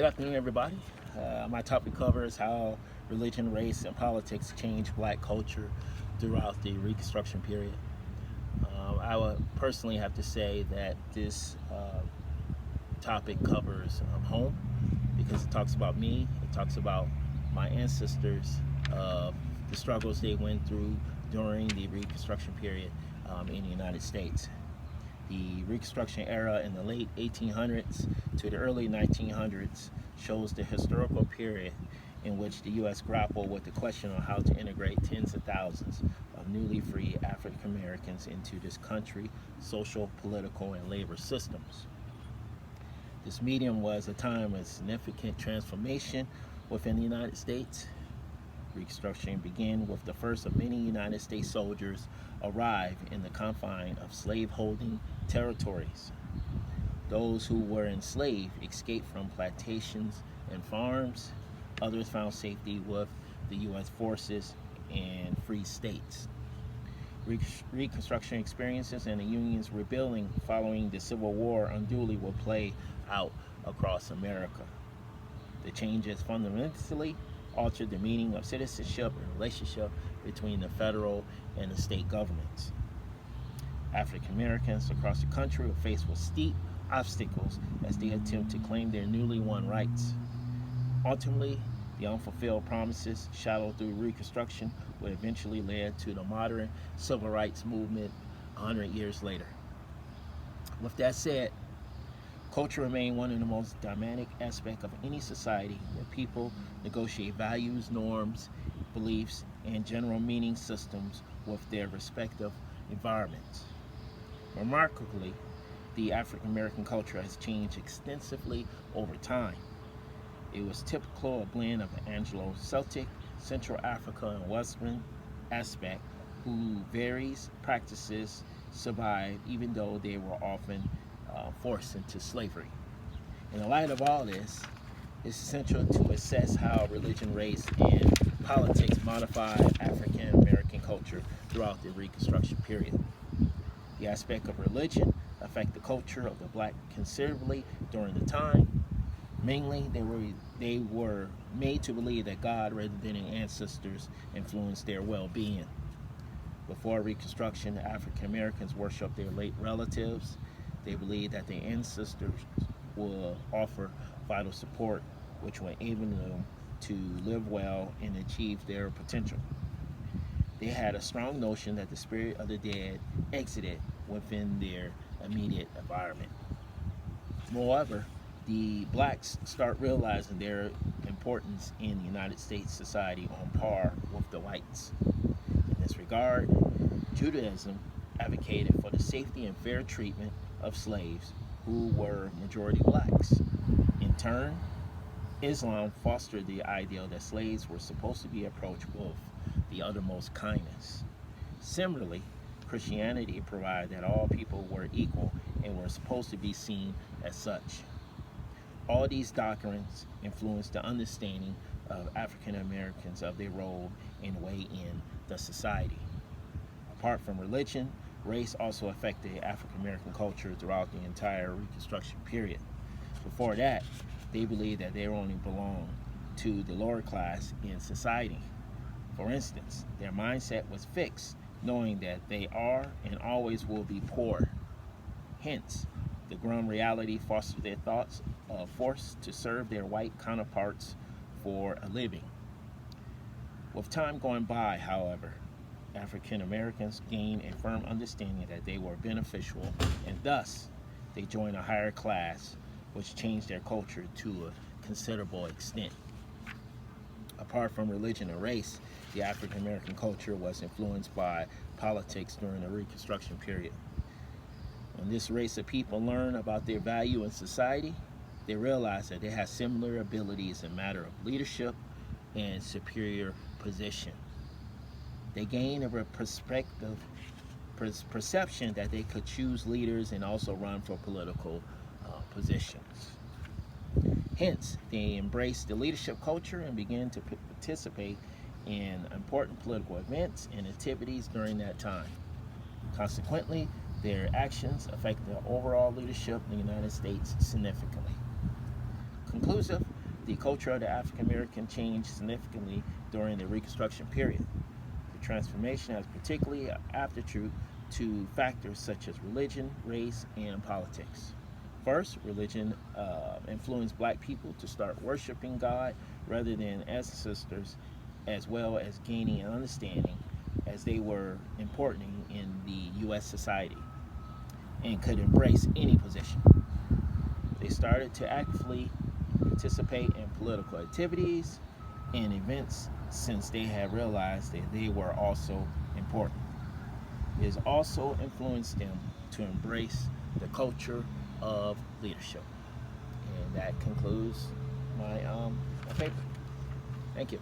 Good afternoon, everybody. My topic covers how religion, race, and politics changed black culture throughout the Reconstruction period. I would personally have to say that this topic covers home because it talks about me, it talks about my ancestors, the struggles they went through during the Reconstruction period in the United States. The Reconstruction era in the late 1800s to the early 1900s shows the historical period in which the U.S. grappled with the question on how to integrate tens of thousands of newly free African Americans into this country's social, political, and labor systems. This medium was a time of significant transformation within the United States. Reconstruction began with the first of many United States soldiers arrive in the confine of slave-holding territories. Those who were enslaved escaped from plantations and farms. Others found safety with the U.S. forces and free states. Reconstruction experiences and the Union's rebuilding following the Civil War unduly will play out across America. The changes fundamentally altered the meaning of citizenship and relationship between the federal and the state governments. African Americans across the country were faced with steep obstacles as they attempt to claim their newly won rights. Ultimately, the unfulfilled promises shadowed through Reconstruction would eventually lead to the modern civil rights movement 100 years later. With that said, culture remained one of the most dynamic aspects of any society where people negotiate values, norms, beliefs, and general meaning systems with their respective environments. Remarkably, the African American culture has changed extensively over time. It was typical a blend of Anglo-Celtic, Central Africa, and Western aspect who various practices survived even though they were often forced into slavery. In the light of all this, it's essential to assess how religion, race, and politics modified African American culture throughout the Reconstruction period. The aspect of religion affected the culture of the black considerably during the time. Mainly, they were made to believe that God, rather than their ancestors, influenced their well-being. Before Reconstruction, the African Americans worshiped their late relatives. They believed that their ancestors will offer vital support, which will enable them to live well and achieve their potential. They had a strong notion that the spirit of the dead exited within their immediate environment. Moreover, the blacks start realizing their importance in United States society on par with the whites. In this regard, Judaism advocated for the safety and fair treatment of slaves who were majority blacks. In turn, Islam fostered the ideal that slaves were supposed to be approached with the uttermost kindness. Similarly, Christianity provided that all people were equal and were supposed to be seen as such. All these doctrines influenced the understanding of African Americans of their role and way in the society. Apart from religion, race also affected African American culture throughout the entire Reconstruction period. Before that, they believed that they only belonged to the lower class in society. For instance, their mindset was fixed, knowing that they are and always will be poor. Hence, the grim reality fostered their thoughts of forced to serve their white counterparts for a living. With time going by, however, African Americans gained a firm understanding that they were beneficial, and thus they joined a higher class, which changed their culture to a considerable extent. Apart from religion and race, the African American culture was influenced by politics during the Reconstruction period. When this race of people learned about their value in society, they realized that they had similar abilities in matter of leadership and superior position. They gained a perception that they could choose leaders and also run for political positions. Hence, they embraced the leadership culture and began to participate in important political events and activities during that time. Consequently, their actions affect the overall leadership in the United States significantly. Conclusive, The culture of the African American changed significantly during the Reconstruction period. The transformation has particularly aptitude to factors such as religion, race, and politics. First, religion influenced black people to start worshiping God rather than ancestors, as well as gaining an understanding as they were important in the U.S. society and could embrace any position. They started to actively participate in political activities and events since they had realized that they were also important. It has also influenced them to embrace the culture of leadership. And that concludes my paper. Thank you.